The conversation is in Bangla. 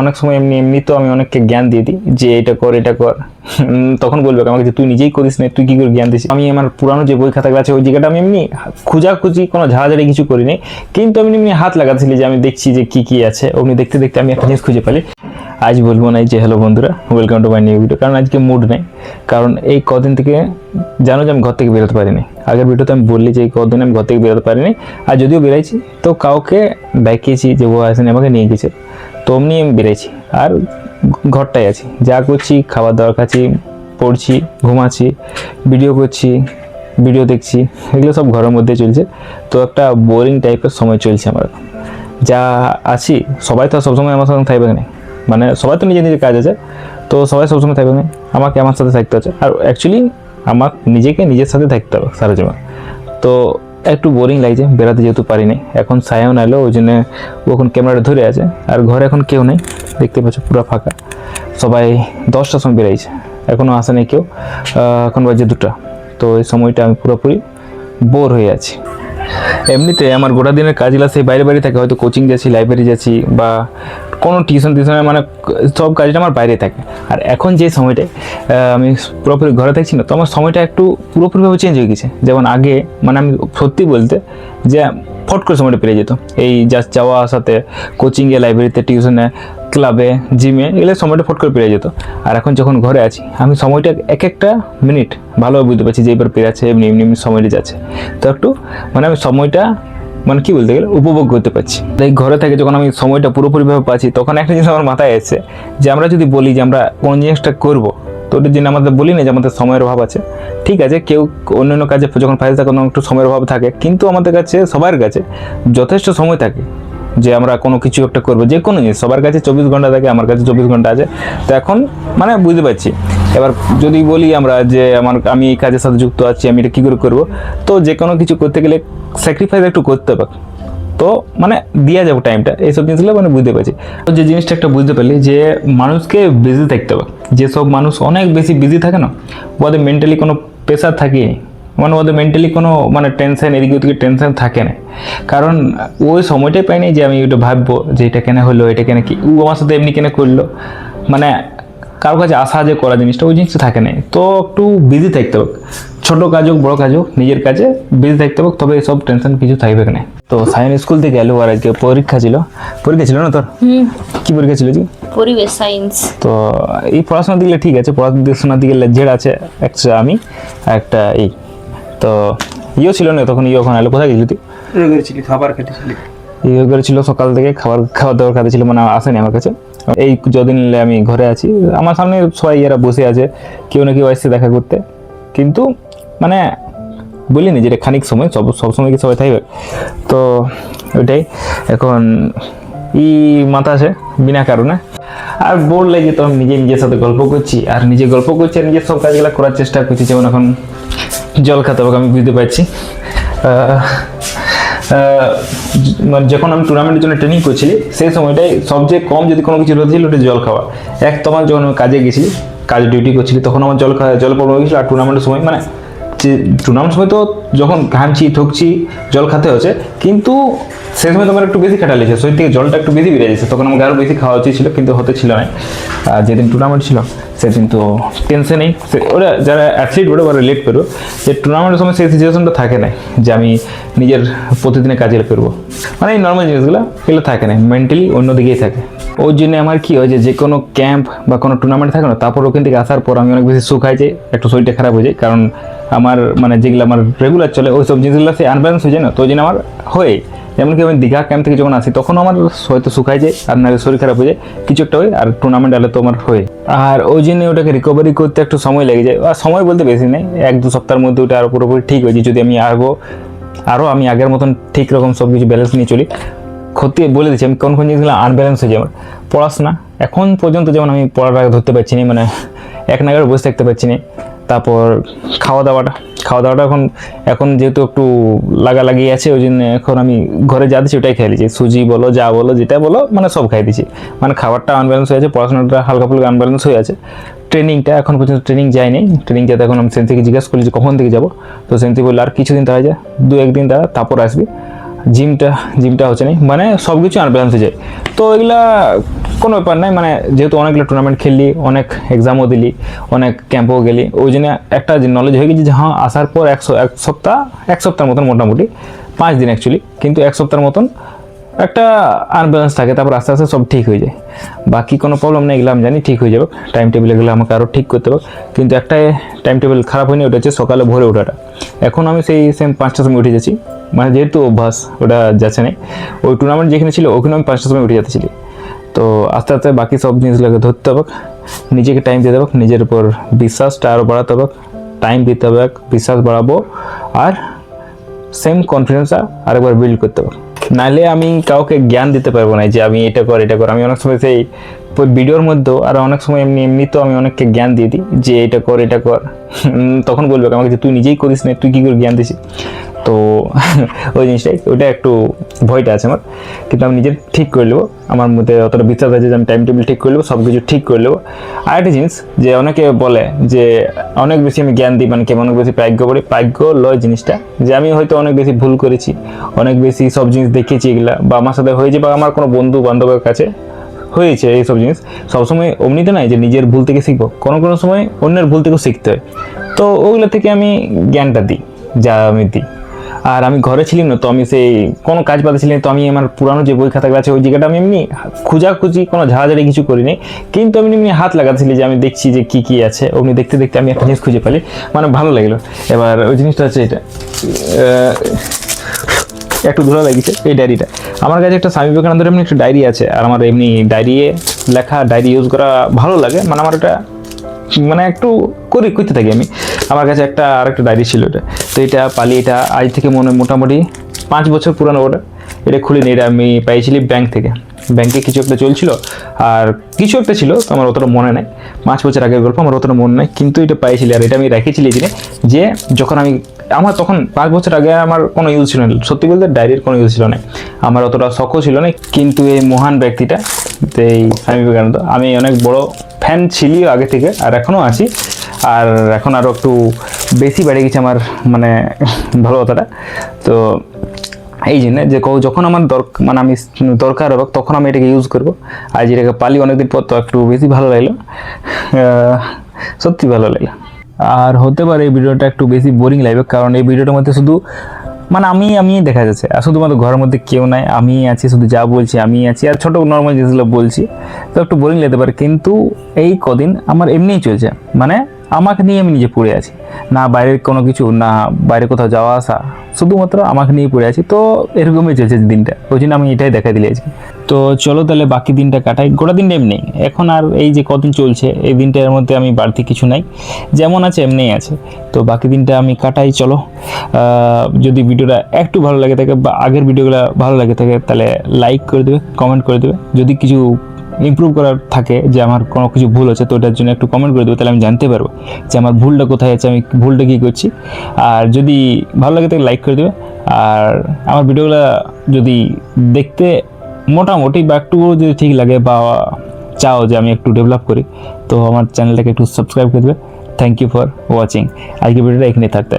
অনেক সময় এমনি তো আমি অনেককে জ্ঞান দিয়ে দিই যে এটা কর এটা কর, তখন বলবে আমাকে যে তুই নিজেই করিস না, তুই কি করে জ্ঞান দিস। আমি আমার পুরানো যে বই খাতাগুলো আছে ওই জায়গাটা আমি এমনি খোঁজাখুঁজি কোনো ঝাড়াঝাড়ি কিছু করিনি, কিন্তু আমি এমনি হাত লাগাচ্ছিলি যে আমি দেখছি যে কি কি আছে। অমনি দেখতে দেখতে আমি একটা জিনিস খুঁজে পেলি। আজ বলবো না যে হ্যালো বন্ধুরা, welcome to my new video, কারণ আজকে মুড নেই। কারণ এই কদিন থেকে জানো যে আমি ঘর থেকে বেরোতে পারিনি। আগের ভিডিওতে আমি বললি যে এই কদিন আমি ঘর থেকে বেরোতে পারিনি, আর যদিও বেরাইছি তো কাউকে ডাকিয়েছি যে ও আসেনি, আমাকে নিয়ে গেছে, তো অমনি আমি বেরাইছি আর ঘরটাই আছি, যা করছি খাবার দাবার খাচ্ছি, পড়ছি, ঘুমাচ্ছি, ভিডিও করছি, ভিডিও দেখছি, এগুলো সব ঘরের মধ্যে চলছে। তো একটা বোরিং টাইপের সময় চলছে আমার। যা আছি সবাই তো সবসময় আমার সঙ্গে থাকবে না, মানে সবাই তো নিজের নিজের কাজ আছে, তো সবাই সবসময় থাকবে না, আমাকে আমার সাথে থাকতে হচ্ছে। আর অ্যাকচুয়ালি আমার নিজেকে নিজের সাথে থাকতে হবে সারা জীবন। তো একটু বোরিং লাগছে, বেড়াতে যেহেতু পারিনি। এখন সায়াও নাইলো, ওই জন্য ও এখন ক্যামেরাটা ধরে আছে, আর ঘরে এখন কেউ নেই, দেখতে পাচ্ছ পুরো ফাঁকা। সবাই 10টার সময় বেরিয়েছে, এখনও আসে নেই কেউ, এখন বাজে 2টা। তো এই সময়টা আমি পুরোপুরি বোর হয়ে আছি। এমনিতে আমার গোটা দিনের কাজগুলো সেই বাইরে বাইরে থাকে, হয়তো কোচিং যাচ্ছি, লাইব্রেরি যাচ্ছি, বা কোনো টিউশনে, মানে সব কাজটা আমার বাইরে থাকে। আর এখন যে সময়টায় আমি পুরোপুরি ঘরে থাকছি না, তো আমার সময়টা একটু পুরোপুরিভাবে চেঞ্জ হয়ে গেছে। যেমন আগে, মানে আমি সত্যি বলতে যে ফট করে সময়টা পেরিয়ে যেত, এই জাস্ট যাওয়া আসাতে, কোচিংয়ে, লাইব্রেরিতে, টিউশনে, ক্লাবে, জিমে, এগুলো সময়টা ফট করে পেরিয়ে যেত। আর এখন যখন ঘরে আছি, আমি সময়টা এক একটা মিনিট ভালোভাবে বুঝতে পারছি যে এবার পেরাচ্ছে, এমনি এমনি এমনি সময়টা যাচ্ছে। তো একটু মানে আমি সময়টা, মানে কি বলতে গেলে, উপভোগ করতে পারছি। তাই ঘরে থেকে যখন আমি সময়টা পুরোপুরিভাবে পাচ্ছি, তখন একটা জিনিস আমার মাথায় এসেছে যে আমরা যদি বলি যে আমরা কোন জিনিসটা করবো, তো ওটার জন্য আমাদের বলি না যে আমাদের সময়ের অভাব আছে। ঠিক আছে, কেউ অন্যান্য কাজে যখন ফাইল থাকে তখন একটু সময়ের অভাব থাকে, কিন্তু আমাদের কাছে, সবার কাছে যথেষ্ট সময় থাকে যে আমরা কোনো কিছু একটা করবো। যে কোনো জিনিস সবার কাছে 24 ঘন্টা থাকে, আমার কাছে 24 ঘন্টা আছে। তো এখন মানে বুঝতে পারছি। এবার যদি বলি আমরা যে আমি এই কাজের সাথে যুক্ত আছি, আমি এটা কী করে করবো, তো যে কোনো কিছু করতে গেলে স্যাক্রিফাইস একটু করতে হবে, তো মানে দিয়ে যাবো টাইমটা, এইসব জিনিসগুলো মানে বুঝতে পারছি। তো যে জিনিসটা একটা বুঝতে পারলি যে মানুষকে বিজি থাকতে হবে। যেসব মানুষ অনেক বেশি বিজি থাকে না, ওদের মেন্টালি কোনো প্রেশার থাকেই, মানে ওদের মেন্টালি কোনো মানে টেনশন, এদিকে ওদিকে টেনশন থাকে না। কারণ ওই সময়টাই পাই নাই যে আমি ওটা ভাববো যে এটা কেন হলো, এটা কেন, কি ও আমার সাথে এমনি কেন করলো, মানে কারো কাছে আশা যে করা জিনিসটা, ওই জিনিসটা থাকে না। তো একটু বিজি থাকতে হবে, ছোটো কাজ হোক বড়ো কাজ হোক, নিজের কাজে বিজি থাকতে হবে, তবে এইসব টেনশন কিছু থাকবে না। তো সায়েন্স স্কুল থেকে এলো, আর আজকে পরীক্ষা ছিল না তোর? কি পরীক্ষা ছিল কি? পরিবেশ সায়েন্স। তো এই পড়াশোনার দিকে ঠিক আছে, পড়াশোনার দিকে জেড আছে একটা, আমি একটা এই তো ইও ছিল না তখন, ওখানে এলো। কোথায় গেছিলি তুই? খাবার খেতেছিলি? ইয়ে করেছিল সকাল থেকে, খাবার দাবার খাতেছিল, মানে আসেনি আমার কাছে। এই যদিন আমি ঘরে আছি, আমার সামনে সবাই এরা বসে আছে, কেউ না কেউ আসছে দেখা করতে, কিন্তু মানে বলিনি যেটা খানিক সময়, সব সময় কি সবাই থাকবে। তো ওইটাই এখন মাথা আছে বিনা কারণে, আর বোর লাগে, তো আমি নিজের সাথে গল্প করছি, আর নিজে গল্প করছি, আর নিজের সব কাজগুলো করার চেষ্টা করছি। যেমন এখন জল খাতে হবে, আমি বুঝতে পারছি। যখন আমি টুর্নামেন্টের জন্য ট্রেনিং করছিলি, সেই সময়টাই সবচেয়ে কম যদি কোনো কিছু রয়েছিল ওটা জল খাওয়া। তোমার যখন আমি কাজে গেছিলি, কাজে ডিউটি করছিলি, তখন আমার জল প্রবলেম হয়ে গেছিলো। আর টুর্নামেন্টের সময়, মানে টুর্নামেন্ট সময় তো যখন ঘামছি, ঠকছি, জল খেতে হচ্ছে, কিন্তু সেই সময় তোমার একটু বেশি খাটা লেগেছে, শরীর থেকে জলটা একটু বেশি বেড়ে গেছে, তখন আমাকে আরও বেশি খাওয়া উচিত ছিল, কিন্তু হতে ছিল না। আর যেদিন টুর্নামেন্ট ছিল সেদিন তো টেনশনেই, ওরা যারা অ্যাথলিট ওরা রিলেট করবো যে টুর্নামেন্টের সময় সেই সিচুয়েশনটা থাকে না যে আমি নিজের প্রতিদিনের কাজে করবো, মানে এই নর্মাল জিনিসগুলো এগুলো থাকে না, মেন্টালি অন্যদিকেই থাকে। ওই জন্য আমার কী হয় যে কোনো ক্যাম্প বা কোনো টুর্নামেন্ট থাকে না, তারপর ওখান থেকে আসার পর আমি অনেক বেশি শুকাই যাই, একটু শরীরটা খারাপ হয়ে যায়। কারণ আমার মানে যেগুলো আমার রেগুলার চলে ওই সব জিনিসগুলো সে আনব্যালেন্স হয়ে যায় না, তো ওই জন্য আমার হয়। যেমনকি আমি দীঘা ক্যাম্প থেকে যখন আসি, তখন আমার হয়তো শুকাই যায়, আর নাহলে শরীর খারাপ হয়ে যায়, কিছু একটা হয়। আর টুর্নামেন্ট আলে তো আমার হয়, আর ওই জন্য ওটাকে রিকভারি করতে একটু সময় লেগে যায়। আর সময় বলতে বেশি নেই, 1-2 সপ্তাহের মধ্যে ওটা আরও পুরোপুরি ঠিক হয়েছে, যদি আমি আমি আগের মতন ঠিক রকম সব কিছু ব্যালেন্স নিয়ে চলি। ক্ষতি বলে দিচ্ছি আমি কোন জিনিসগুলো আনব্যালেন্স হয়ে যায় আমার। পড়াশোনা এখন পর্যন্ত যেমন আমি পড়াটা ধরতে পারছি না, মানে এক নাগারে বসে থাকতে পারছি না। তারপর খাওয়া দাওয়াটা এখন যেহেতু একটু লাগি আছে, ওই জন্য এখন আমি ঘরে যা দিচ্ছি ওটাই খাই দিচ্ছি, সুজি বলো, যা বলো, যেটা বলো, মানে সব খাই দিচ্ছি। মানে খাবারটা আনব্যালেন্স হয়ে আছে, পড়াশোনাটা হালকা ফুলকা আনব্যালেন্স হয়ে আছে। ট্রেনিংটা এখন পর্যন্ত ট্রেনিং যায়নি, ট্রেনিং যেতে এখন আমি সেন্সিকে জিজ্ঞাসা করছি যে কখন থেকে যাবো, তো সেন্সি বললো আর কিছুদিন দাঁড়া যায়, 2-1 দিন দাঁড়া, তারপর আসবি। জিমটা হচ্ছে না, মানে সব কিছু আনব্যালেন্স হয়ে যায়। তো এগুলা কোনো ব্যাপার নাই, মানে যেহেতু অনেকগুলো টুর্নামেন্ট খেললি, অনেক এক্সামও দিলি, অনেক ক্যাম্পও গেলি, ওই জন্য একটা নলেজ হয়ে গেছে যে হ্যাঁ আসার পর এক সপ্তাহের মতন, মোটামুটি 5 দিন অ্যাকচুয়ালি, কিন্তু এক সপ্তাহের মতন একটা আনব্যালেন্স থাকে, তারপর আস্তে আস্তে সব ঠিক হয়ে যায়। বাকি কোনো প্রবলেম নেই, এগুলো আমি জানি ঠিক হয়ে যাবে। টাইম টেবিল এগুলো আমাকে আরও ঠিক করতে হবে, কিন্তু একটাই টাইম টেবিল খারাপ হয়নি, ওটা হচ্ছে সকালে ভোরে ওঠাটা। এখন আমি সেই সেম 5টার সময় উঠে যাচ্ছি, মানে যেহেতু অভ্যাস ওটা যাচ্ছে না। ওই টুর্নামেন্ট যেখানে ছিল ওখানে আমি 5টার সময় উঠে যাচ্ছিলি। তো আস্তে আস্তে বাকি সব জিনিসগুলোকে ধরতে হবে, নিজেকে টাইম দিতে হবে, নিজের উপর বিশ্বাসটা আরও বাড়াতে হবে, টাইম দিতে হবে, বিশ্বাস বাড়াবো, আর সেম কনফিডেন্সটা আরেকবার বিল্ড করতে হবে। নাহলে আমি কাউকে জ্ঞান দিতে পারবো না যে আমি এটা কর। আমি অনেক সময় সেই ভিডিওর মধ্যেও, আর অনেক সময় এমনি তো আমি অনেককে জ্ঞান দিয়ে দিই যে এটা কর। তখন বলবে আমাকে যে তুই নিজেই করিস না, তুই কী করে জ্ঞান দিছিস। তো ওই জিনিসটাই, ওইটা একটু ভয়টা আছে আমার, কিন্তু আমি নিজের ঠিক করে নেবো। আমার মধ্যে অতটা বিশ্বাস আছে যে আমি টাইম টেবিল ঠিক করে নেবো, সব কিছু ঠিক করে নেবো। আর একটা জিনিস যে অনেকে বলে যে অনেক বেশি আমি জ্ঞান দিই, মানে কেমন অনেক বেশি প্রাজ্ঞ করি, প্রাজ্ঞ লয় জিনিসটা, যে আমি হয়তো অনেক বেশি ভুল করেছি, অনেক বেশি সব জিনিস দেখেছি এগুলা, বা আমার সাথে হয়েছে, বা আমার কোনো বন্ধু বান্ধবের কাছে হয়েছে এইসব জিনিস। সবসময় অমনিতে নাই যে নিজের ভুল থেকে শিখবো, কোনো সময় অন্যের ভুল থেকেও শিখতে হয়। তো ওগুলো থেকে আমি জ্ঞানটা দিই, যা আমি দিই। আর আমি ঘরে ছিলাম না, তো আমি সেই কোনো কাজ পাতে ছিলাম, তো আমি আমার পুরানো যে বই খাতাগুলো আছে ওই জায়গাটা আমি এমনি খুঁজাখুঁজি কোনো ঝাড়াঝাড়ি কিছু করিনি, কিন্তু আমি এমনি হাত লাগাচ্ছিলি যে আমি দেখছি যে কী আছে। অমনি দেখতে দেখতে আমি একটা জিনিস খুঁজে পেলি, মানে ভালো লাগলো। এবার ওই জিনিসটা হচ্ছে এটা, একটু ধুলা লাগিয়েছে এই ডায়েরিটা। আমার কাছে একটা স্বামী বিবেকানন্দের এমনি একটা ডায়েরি আছে, আর আমার এমনি ডায়েরি ইউজ করা ভালো লাগে, মানে আমার এটা মানে একটু করতে থাকি আমি। আমার কাছে আরেকটা ডায়েরি ছিল এটা, তো এটা পালি, এটা আজ থেকে মোটামুটি 5 বছর পুরানো। এটা খুলিনি, এটা আমি পাইছিলি ব্যাংক থেকে। ব্যাংকে কিছু একটা চলছিল, আর কিছু একটা ছিল, তো আমার অতটা মনে নাই, 5 বছর আগের গল্প, আমার অতটা মনে নাই, কিন্তু এটা পাইছিলি। আর এটা আমি রেখেছিলি যে যখন আমার তখন 5 বছর আগে আমার কোনো ইউজ ছিল না, সত্যি বলতে ডায়েরির কোনো ইউজ ছিল না, আমার অতটা শখও ছিল না। কিন্তু এই মহান ব্যক্তিটা, এই স্বামী বিবেকানন্দ, আমি অনেক বড় ফ্যান ছিলি আগে থেকে, আর এখনও আছি। আর এখন আরও একটু বেশি বেড়ে গেছে আমার মানে ভালোবাসাটা। তো এই জন্য যে যখন আমার আমি দরকার হবে, তখন আমি এটাকে ইউজ করবো। আর যেটাকে পালি অনেকদিন পর, তো একটু বেশি ভালো লাগলো, সত্যি ভালো লাগলো। আর হতে পারে এই ভিডিওটা একটু বেশি বোরিং লাগবে, কারণ এই ভিডিওটার মধ্যে শুধু মানে আমি দেখা যাচ্ছে, আর শুধুমাত্র ঘরের মধ্যে কেউ নাই, আমি আছি, শুধু যা বলছি আমি আছি, আর ছোটো নর্মাল জিনিসগুলো বলছি, তো একটু বোরিং লাগতে পারে। কিন্তু এই কদিন আমার এমনিই চলছে, মানে আমাকে নিয়ে আমি নিজে পড়ে আছি, না বাইরের কোনো কিছু, না বাইরে কোথাও যাওয়া আসা, শুধুমাত্র আমাকে নিয়ে পড়ে আছি। তো এরকমই চলছে দিনটা, ওই জন্য আমি এটাই দেখা দিলে আজকে। তো চলো তাহলে বাকি দিনটা কাটাই, গোটা দিনটা এমনি এখন। আর এই যে কদিন চলছে, এই দিনটার মধ্যে আমি বাড়তি কিছু নাই, যেমন আছে এমনিই আছে। তো বাকি দিনটা আমি কাটাই, চলো। যদি ভিডিওটা একটু ভালো লাগে থাকে, বা আগের ভিডিওগুলো ভালো লাগে থাকে, তাহলে লাইক করে দেবে, কমেন্ট করে দেবে। যদি কিছু ইমপ্রুভ করার থাকে, যে আমার কোনো কিছু ভুল আছে, তো ওটার জন্য একটু কমেন্ট করে দেবে, তাহলে আমি জানতে পারবো যে আমার ভুলটা কোথায় আছে, আমি ভুলটা কী করছি। আর যদি ভালো লাগে তাহলে লাইক করে দেবে। আর আমার ভিডিওগুলো যদি দেখতে মোটামুটি বা একটু যদি ঠিক লাগে, বা চাও যে আমি একটু ডেভেলপ করি, তো আমার চ্যানেলটাকে একটু সাবস্ক্রাইব করে দেবে। Thank you for watching. আজকে ভিডিওটা এখানেই থাকতে।